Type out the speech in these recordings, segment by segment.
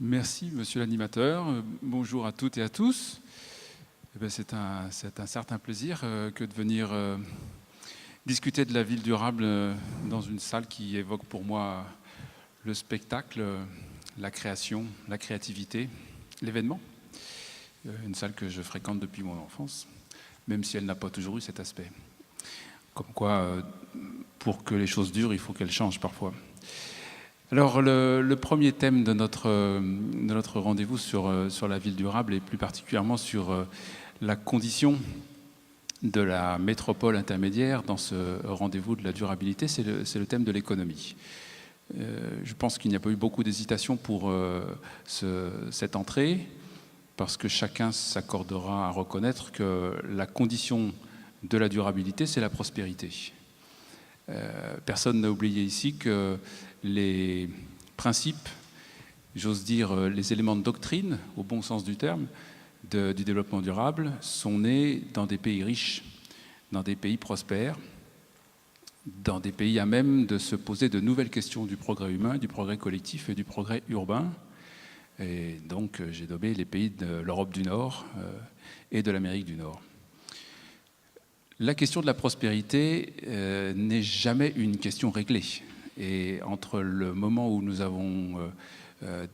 Merci, monsieur l'animateur. Bonjour à toutes et à tous. C'est un certain plaisir que de venir discuter de la ville durable dans une salle qui évoque pour moi le spectacle, la création, la créativité, l'événement. Une salle que je fréquente depuis mon enfance, même si elle n'a pas toujours eu cet aspect. Comme quoi, pour que les choses durent, il faut qu'elles changent parfois. Alors, le premier thème de notre rendez-vous sur la ville durable et plus particulièrement sur la condition de la métropole intermédiaire dans ce rendez-vous de la durabilité, c'est le thème de l'économie. Je pense qu'il n'y a pas eu beaucoup d'hésitation pour cette entrée, parce que chacun s'accordera à reconnaître que la condition de la durabilité, c'est la prospérité. Personne n'a oublié ici que les principes, j'ose dire les éléments de doctrine, au bon sens du terme, du développement durable, sont nés dans des pays riches, dans des pays prospères, dans des pays à même de se poser de nouvelles questions du progrès humain, du progrès collectif et du progrès urbain. Et donc j'ai nommé les pays de l'Europe du Nord et de l'Amérique du Nord. La question de la prospérité n'est jamais une question réglée. Et entre le moment où nous avons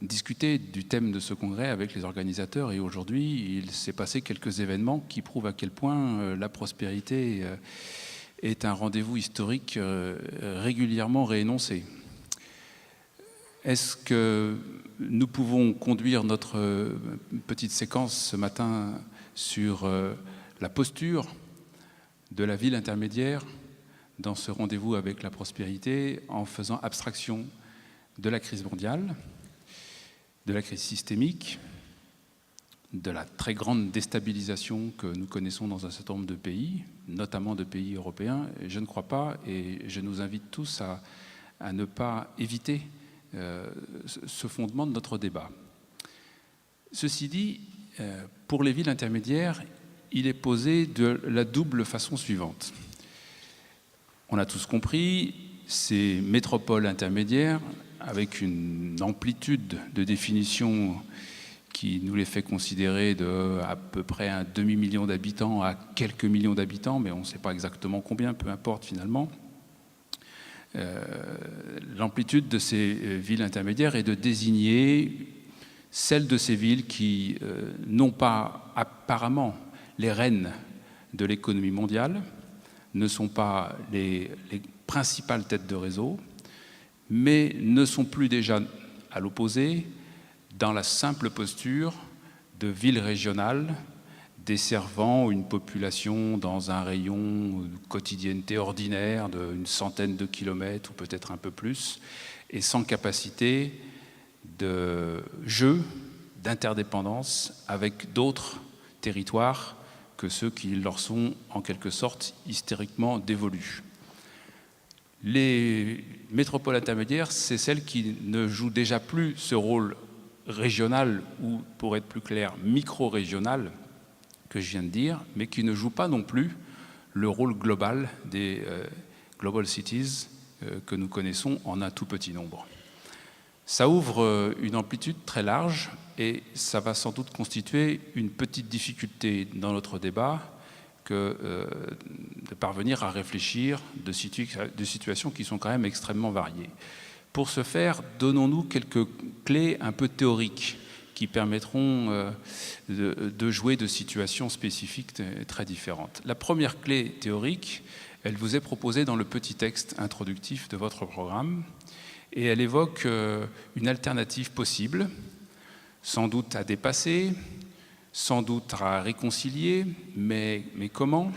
discuté du thème de ce congrès avec les organisateurs et aujourd'hui, il s'est passé quelques événements qui prouvent à quel point la prospérité est un rendez-vous historique régulièrement réénoncé. Est-ce que nous pouvons conduire notre petite séquence ce matin sur la posture de la ville intermédiaire dans ce rendez-vous avec la prospérité en faisant abstraction de la crise mondiale, de la crise systémique, de la très grande déstabilisation que nous connaissons dans un certain nombre de pays, notamment de pays européens? Je ne crois pas, et je nous invite tous à ne pas éviter ce fondement de notre débat. Ceci dit, pour les villes intermédiaires, il est posé de la double façon suivante. On a tous compris, ces métropoles intermédiaires, avec une amplitude de définition qui nous les fait considérer de à peu près un demi-million d'habitants à quelques millions d'habitants, mais on ne sait pas exactement combien, peu importe finalement. L'amplitude de ces villes intermédiaires est de désigner celles de ces villes qui n'ont pas apparemment les rênes de l'économie mondiale, ne sont pas les principales têtes de réseau, mais ne sont plus déjà, à l'opposé, dans la simple posture de villes régionales desservant une population dans un rayon de quotidienneté ordinaire d'une centaine de kilomètres ou peut-être un peu plus, et sans capacité de jeu, d'interdépendance avec d'autres territoires que ceux qui leur sont en quelque sorte historiquement dévolus. Les métropoles intermédiaires, c'est celles qui ne jouent déjà plus ce rôle régional ou, pour être plus clair, micro-régional que je viens de dire, mais qui ne jouent pas non plus le rôle global des global cities que nous connaissons en un tout petit nombre. Ça ouvre une amplitude très large et ça va sans doute constituer une petite difficulté dans notre débat que de parvenir à réfléchir de situations qui sont quand même extrêmement variées. Pour ce faire, donnons-nous quelques clés un peu théoriques qui permettront de jouer de situations spécifiques très différentes. La première clé théorique, elle vous est proposée dans le petit texte introductif de votre programme. Et elle évoque une alternative possible, sans doute à dépasser, sans doute à réconcilier, mais comment?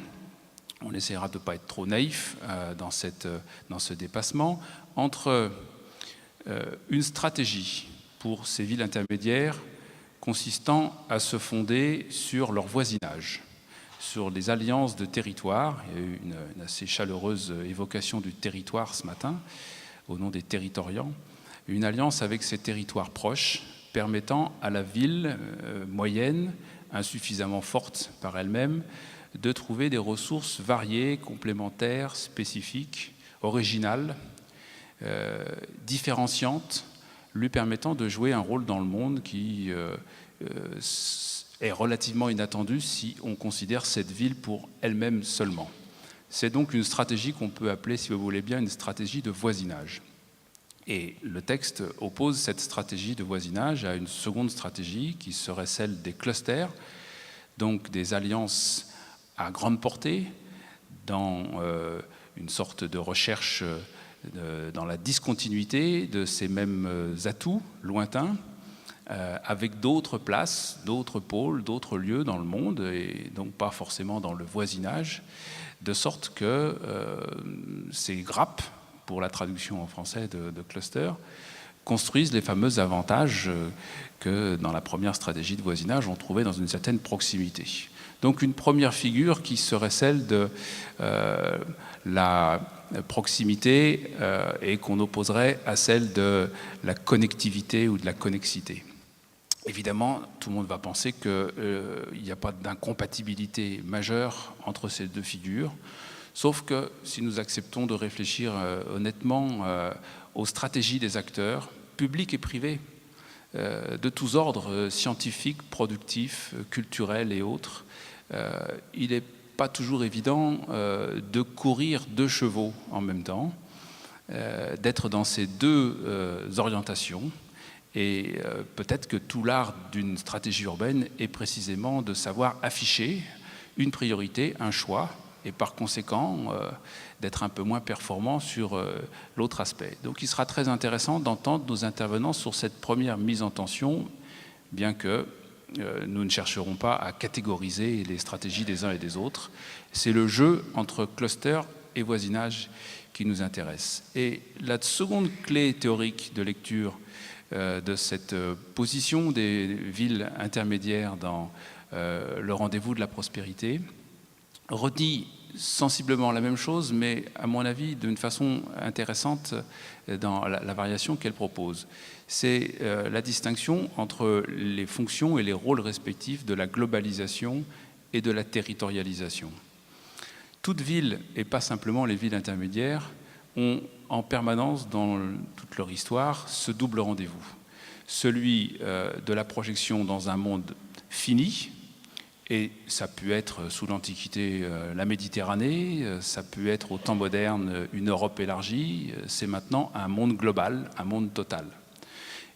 On essaiera de ne pas être trop naïf dans ce dépassement, entre une stratégie pour ces villes intermédiaires consistant à se fonder sur leur voisinage, sur les alliances de territoires. Il y a eu une assez chaleureuse évocation du territoire ce matin, au nom des territoriants, une alliance avec ces territoires proches, permettant à la ville moyenne, insuffisamment forte par elle-même, de trouver des ressources variées, complémentaires, spécifiques, originales, différenciantes, lui permettant de jouer un rôle dans le monde qui est relativement inattendu si on considère cette ville pour elle-même seulement. C'est donc une stratégie qu'on peut appeler, si vous voulez bien, une stratégie de voisinage. Et le texte oppose cette stratégie de voisinage à une seconde stratégie qui serait celle des clusters, donc des alliances à grande portée, dans une sorte de recherche dans la discontinuité de ces mêmes atouts lointains, avec d'autres places, d'autres pôles, d'autres lieux dans le monde, et donc pas forcément dans le voisinage, de sorte que ces grappes, pour la traduction en français de cluster, construisent les fameux avantages que dans la première stratégie de voisinage, on trouvait dans une certaine proximité. Donc une première figure qui serait celle de la proximité et qu'on opposerait à celle de la connectivité ou de la connexité. Évidemment, tout le monde va penser qu'il n'y a pas d'incompatibilité majeure entre ces deux figures, sauf que si nous acceptons de réfléchir honnêtement aux stratégies des acteurs, publics et privés, de tous ordres, scientifiques, productifs, culturels et autres, il n'est pas toujours évident de courir deux chevaux en même temps, d'être dans ces deux orientations. Et peut-être que tout l'art d'une stratégie urbaine est précisément de savoir afficher une priorité, un choix, et par conséquent d'être un peu moins performant sur l'autre aspect. Donc il sera très intéressant d'entendre nos intervenants sur cette première mise en tension, bien que nous ne chercherons pas à catégoriser les stratégies des uns et des autres. C'est le jeu entre cluster et voisinage qui nous intéresse. Et la seconde clé théorique de lecture de cette position des villes intermédiaires dans le rendez-vous de la prospérité redit sensiblement la même chose, mais à mon avis d'une façon intéressante dans la variation qu'elle propose. C'est la distinction entre les fonctions et les rôles respectifs de la globalisation et de la territorialisation. Toutes villes, et pas simplement les villes intermédiaires, ont en permanence dans toute leur histoire ce double rendez-vous. Celui de la projection dans un monde fini, et ça peut être sous l'Antiquité la Méditerranée, ça peut être au temps moderne une Europe élargie, c'est maintenant un monde global, un monde total.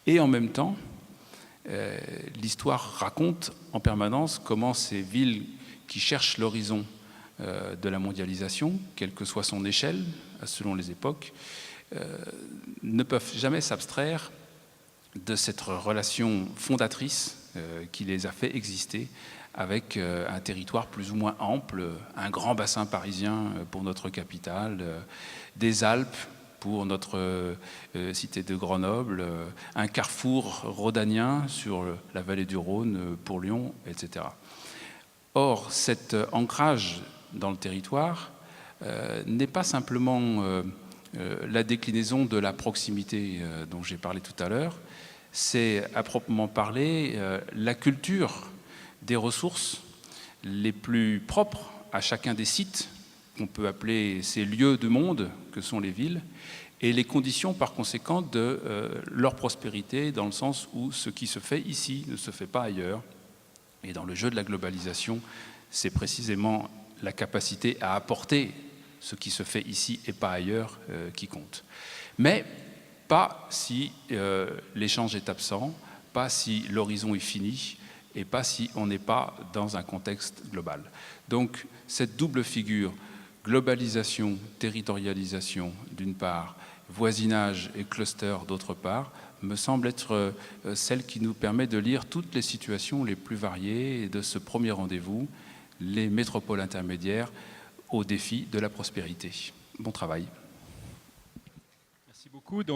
Et en même temps, l'histoire raconte en permanence comment ces villes qui cherchent l'horizon de la mondialisation, quelle que soit son échelle, selon les époques, ne peuvent jamais s'abstraire de cette relation fondatrice qui les a fait exister avec un territoire plus ou moins ample, un grand bassin parisien pour notre capitale, des Alpes pour notre cité de Grenoble, un carrefour rhodanien sur la vallée du Rhône pour Lyon, etc. Or, cet ancrage dans le territoire n'est pas simplement la déclinaison de la proximité dont j'ai parlé tout à l'heure, c'est à proprement parler la culture des ressources les plus propres à chacun des sites qu'on peut appeler ces lieux de monde que sont les villes, et les conditions par conséquent de leur prospérité, dans le sens où ce qui se fait ici ne se fait pas ailleurs. Et dans le jeu de la globalisation, c'est précisément la capacité à apporter ce qui se fait ici et pas ailleurs qui compte. Mais pas si l'échange est absent, pas si l'horizon est fini, et pas si on n'est pas dans un contexte global. Donc cette double figure, globalisation, territorialisation d'une part, voisinage et cluster d'autre part, me semble être celle qui nous permet de lire toutes les situations les plus variées et de ce premier rendez-vous, les métropoles intermédiaires au défi de la prospérité. Bon travail. Merci beaucoup.